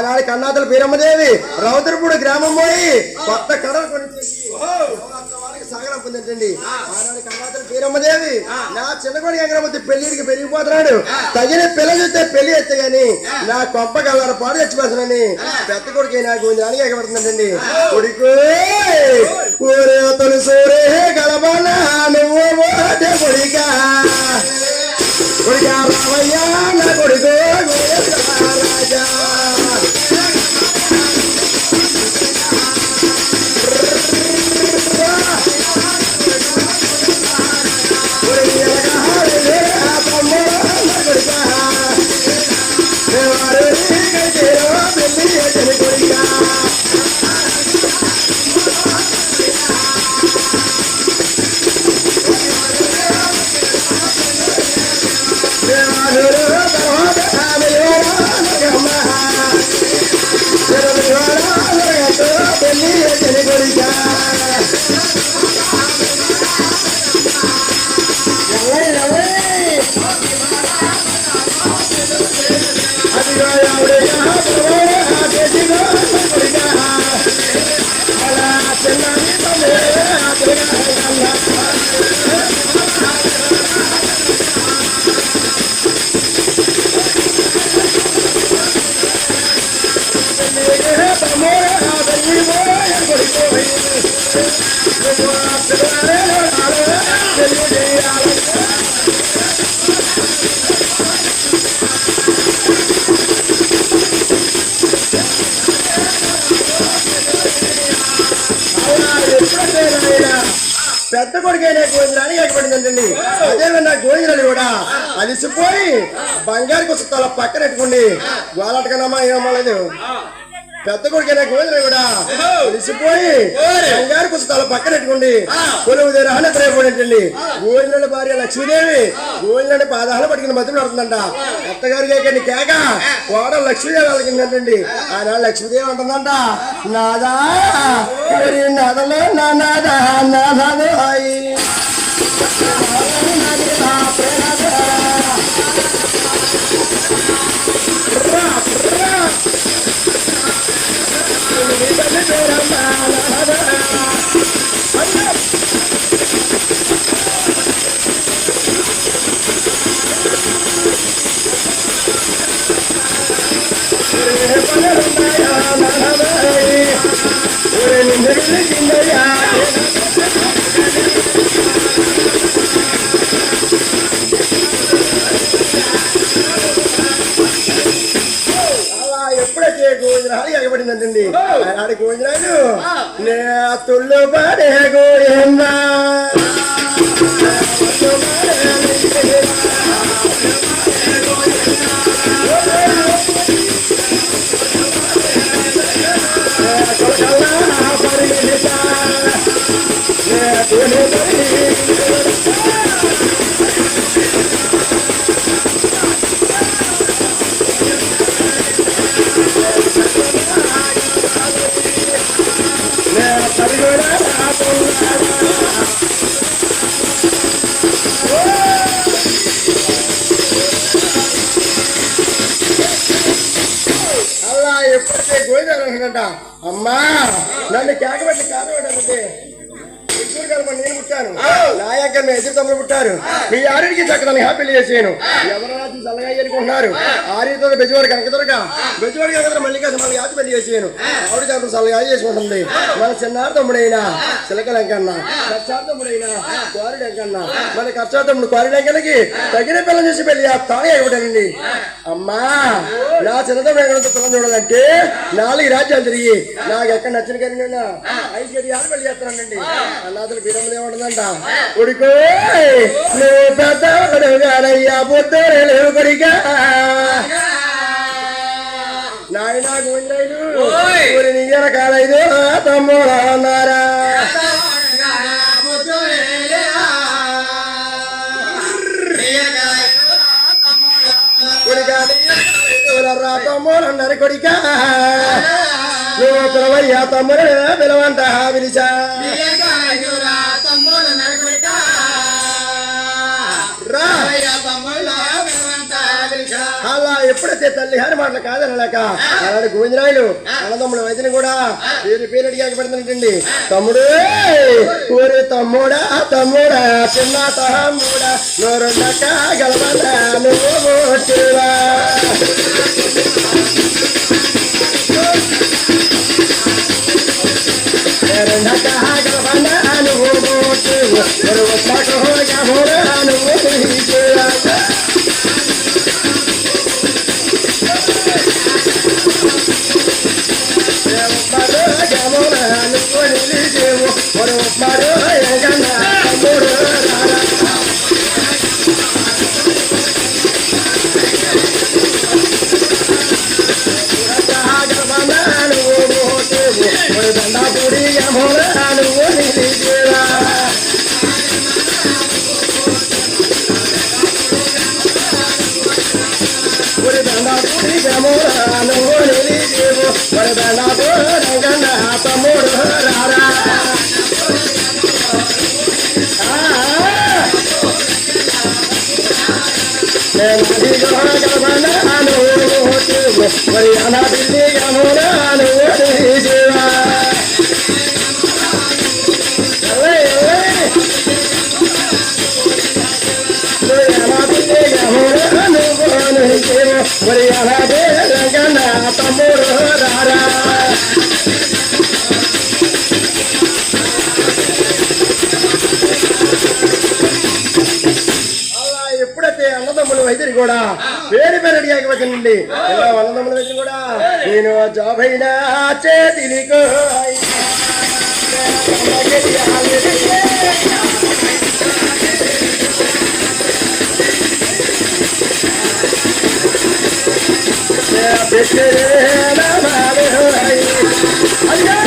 ఆనాడు కన్నాతల బీరమ్మదేవి రౌద్రపూడి గ్రామం పోయి కొత్త కడలు కొని సాగరం పొందించండి. ఆనాడు కన్నాతల బీరమ్మదేవి నా చిన్నకొడి ఎంగరమతి పెళ్లికి పెరిగిపోతున్నాడు, తగిన పిల్ల చూస్తే పెళ్లి ఎత్తే గాని నా కొంప కలవర పాడు చచ్చిపోతానని పెద్ద కొడుకు నాకు దానికి ఎగబడుతుందండి. కొడుకు ఊరే తొలిసూరే గలబానా నువ్వు కొడికా కొడికా రామయ్యా నా కొడుకు రాజా పెద్ద కొడుకైనా గోవిందరానికి ఎక్కబడిందండి. అదే నా గోవిందరాలు కూడా అలిసిపోయి బంగారు కుసతాల పక్కన పెట్టుకోండి గోలాటకనమ్మా ఏమలేదు. పెద్ద కొడుకైనా గోవిందరాలు కూడా అలిసిపోయి బంగారు కుసతాల పక్కన పెట్టుకోండి కొలువు రేపండి. గోవిందరాల భార్య లక్ష్మీదేవి గోవిందరాని పాదాలు పట్టుకుని మధ్య నడుతుందంట. అత్తగారి కేక కోడ లక్ష్మీదేవి వాళ్ళకిందంటండి. ఆనాడు లక్ష్మీదేవి అంటుందంట, నాదా నాదలో నా నాదా నాదో గోవిందరాలు ఎగబడిందంటండి. ఆనాడు గోవిందరాలు నే తుళ్ళు పడే గోవిందా అలా ఎప్పటికే గోవిందరాలు అమ్మా నన్ను కేకబెట్టి కారణపడ్డానంటే నేను పుట్టాను, నాయకర్ మీ ఎదురు తమ్ముడు పుట్టారు, మీ ఆరికి చక్కదాన్ని హ్యాపీలు చేసాను. ఎవరు రాజు చల్లగా అనుకుంటున్నారు. ఆరితో బెజవాడి కనకదొరక బెజవాడి కనకదొర మల్లికా మళ్ళీ యాతి పెళ్లి చేసాను. ఆవిడ తమ్ముడు చల్లగా చేసుకుంటుంది. మన చిన్నారి తమ్ముడైనా చిలకలంకన్నా కచ్చారి తమ్ముడైనా కోరిడెంకన్నా మన కచ్చారి తమ్ముడు కోరిడెంకలకి తగిన పిల్లలు చూసి పెళ్లి తానే ఇవ్వడానండి. అమ్మా నా చిన్నతమ్ముడు ఎక్కడ పిల్లలు చూడాలంటే 4 రాజ్యాలు తిరిగి నాకు ఎక్కడ నచ్చిన కానీ 5 గడియాలు పెళ్లి చేస్తానండి. అన్నాదులు బీరమ్మలు ఏమంటుందంట, కొడుకు నువ్వు పెద్ద కొడుగానయ్యా పొద్దునే లేవు కొడుకా నాయన గోవిందరాయుడు నిజన కాలేదు తమ్ముడు అన్నారా తమ్ముడు అన్నారు కొడుకా నువ్వు పిలవయ్యా తమ్ముడు పిలవంట పిలిచా అలా ఎప్పుడైతే తల్లి గారి మాటలు కాదనలేక అలాంటి గోవిందరాయలు అన్నదమ్ముడు వైద్యుని కూడా పేరు పేరు అడిగాక పెడుతున్నట్టండి. తమ్ముడు ఊరి తమ్ముడా తమ్ముడా చిన్న తమ్ముడా నోరుండక గలవరా నువ్వు చూడా వైద్యుడు కూడా పేరు పేరు అడిగాక వచ్చిందండి. అన్నదమ్ముల వైద్యుడు కూడా నేను జాబ్ అయినా చేతినికో అయ్యా